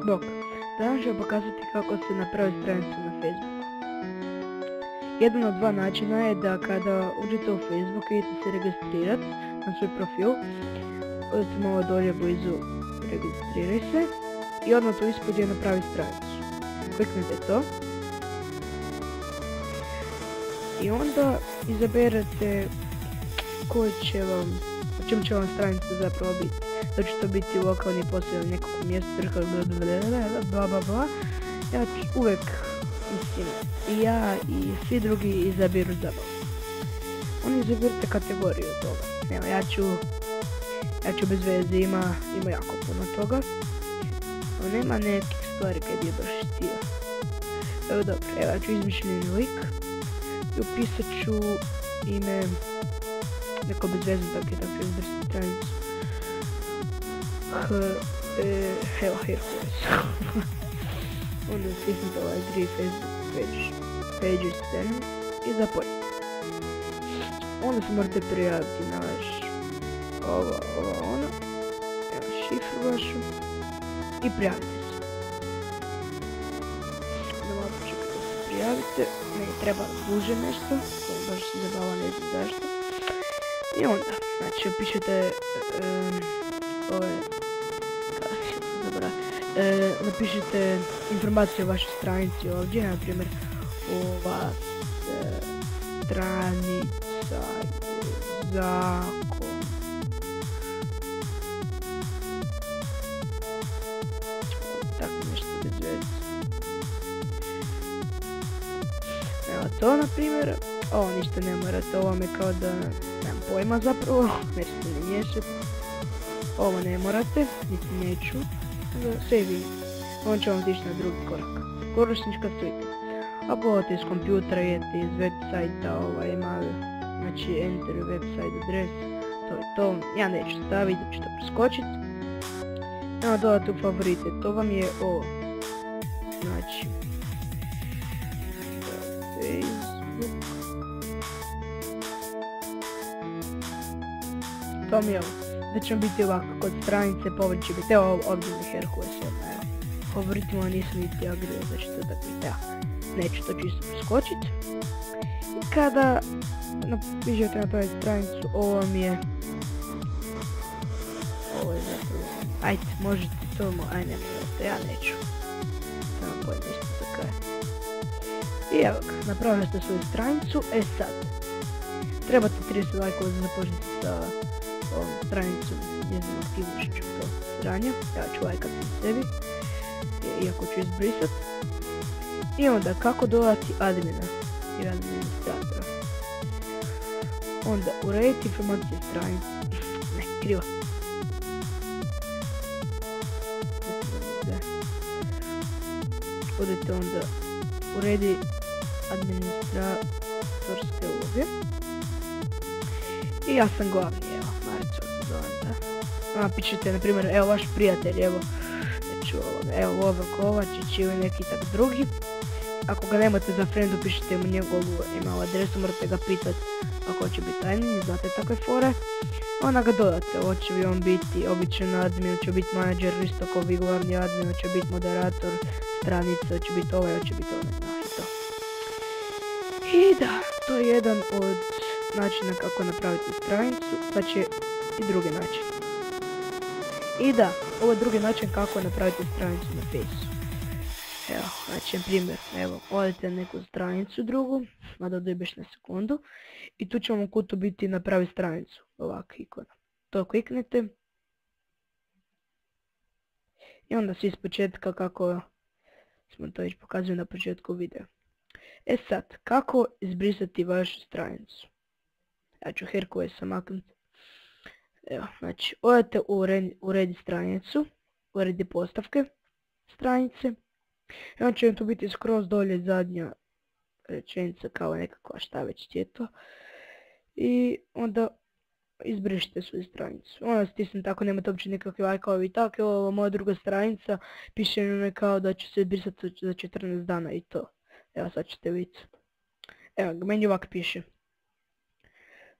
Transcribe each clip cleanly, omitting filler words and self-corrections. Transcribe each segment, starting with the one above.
Bok, danas ću vam pokazati kako se napravi stranica na Facebooku. Jedan od dva načina je da kada uđete u Facebook idete se registrirati na svoj profil. Odete malo dolje blizu registriraj se i odmah tu ispod je napravi stranicu. Kliknete to. I onda izaberete koji će vam, o čem će vam stranica zapravo biti. Da će to biti lokalni posao ili nekog mjesta, bla bla bla. Ja ću uvijek, mislim, i ja i svi drugi izabiru zabavu. Oni izabirate kategoriju toga. Evo, ja ću bez veze, ima jako puno toga. No nema nekih stvari kad je baš htio. Evo dobro, evo ja ću izmišljeni lik. I upisat ću ime, neko bez veze, tako je tako izbrisati stranicu. Evo, Herkules. Onda stisnite ovaj 3 Facebook pages i započnite. Onda se morate prijaviti na vaš ono, evo šifru vašu i prijavite se. Onda malo počekajte da se prijavite, ne treba duže nešto, to je baš se zabava, ne znam zašto. I onda, znači upišete napišite informacije o vašoj stranici ovdje, na primjer ova stranica je zakon. Tako nešto bez veze. Evo to na primjer, ovo ništa ne morate, ovo me kao da nemam pojma zapravo, nećete ne miješati. Ovo ne morate, niti neću. Sve vi, on će vam tići na drugi korak. Korisnička slika. Ako odete iz kompjutera, idete iz web sajta, ima, znači enter website adres, to je to. Ja neću staviti, da ću to preskočiti. Evo dodati u favorite, to vam je ovo. Znači, Facebook. To mi je ovo. Da će biti ovako, kod stranice povod će biti, evo ovdje mi Herkules odmah, evo. Favoritima nisam niti ja gledao, znači to da biti, evo. Neću to čisto preskočiti. I kada napišete na toj stranicu, ovo mi je... Ovo je zapravo... Ajde, možete to, aj ne morate, ja neću. Samo pojde isto za kraj. I evo ga, napravili ste svoju stranicu, sad. Trebate 30 lajkova da započnete sa ovom stranicom, njezinom aktivnošću to stranja. Ja ću lajkat na sebi, iako ću izbrisat. I onda kako dodati admina i administratora. Onda urediti informacije stranice. Ne, krivo. Odete onda uredi administratorske uloge. I ja sam glavni, evo, Maricu se zovem, da. Napišite, na primjer, evo vaš prijatelj, evo, neću ovoga, evo Lovro Kovačić ili neki tak drugi. Ako ga nemate za friendu, pišite mu njegovu email adresu, morate ga pitati ako će biti tajni, znate takve fore. Onda ga dodate, hoće li on biti običan admin, će biti manager, isto kao vi glavni admin, će biti moderator stranice, će biti ovaj, će biti onaj, da, i to. I da, to je jedan od načina kako napraviti stranicu, pa će i drugi način. I da, ovo je drugi način kako napraviti stranicu na Facebooku. Evo, znači primjer, evo, odete na neku stranicu drugu, mada dobiješ na sekundu, i tu će vam u kutu biti napravi stranicu, ovakva ikona. To kliknete. I onda svi iz početka kako smo to već pokazali na početku videa. Sad, kako izbrisati vašu stranicu? Ja ću Herkulesa maknuti. Evo, znači, odete uredi stranicu, uredi postavke stranice. I onda će vam tu biti skroz dolje zadnja rečenica kao nekakva šta već je to. I onda izbrišite svoju stranicu. Onda stisnite ako nemate uopće nikakve lajkovi i tako. Evo moja druga stranica, piše mi kao da će se izbrisati za 14 dana i to. Evo sad ćete vidjeti. Evo, meni ovak piše.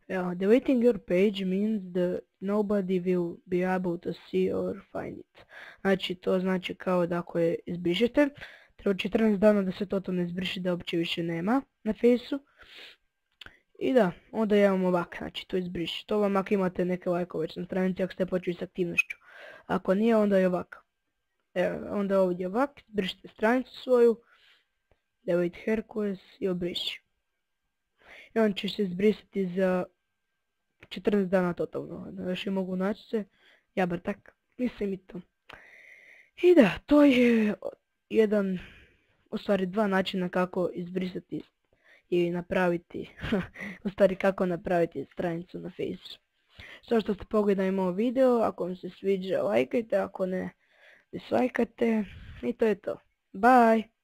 Evo, deleting your page means that nobody will be able to see or find it. Znači, to znači kao da ako je izbrišete, treba 14 dana da se totalno izbriše, da uopće više nema na fejsu. I da, onda imamo ovak, znači to izbriši. To vam ako imate neke lajkove već na stranici, ako ste počeli s aktivnošću. Ako nije, onda je ovak. Evo, onda ovdje ovak, izbrišite stranicu svoju, delete Hercules i obriši. I on će se izbrisati za 14 dana totalno. Još i mogu naći se, ja bar tak, mislim i to. I da, to je jedan, u stvari dva načina kako izbrisati i napraviti, u stvari kako napraviti stranicu na Facebooku. Sve što ste pogledali moj video, ako vam se sviđa lajkajte, ako ne dislajkajte i to je to. Bye!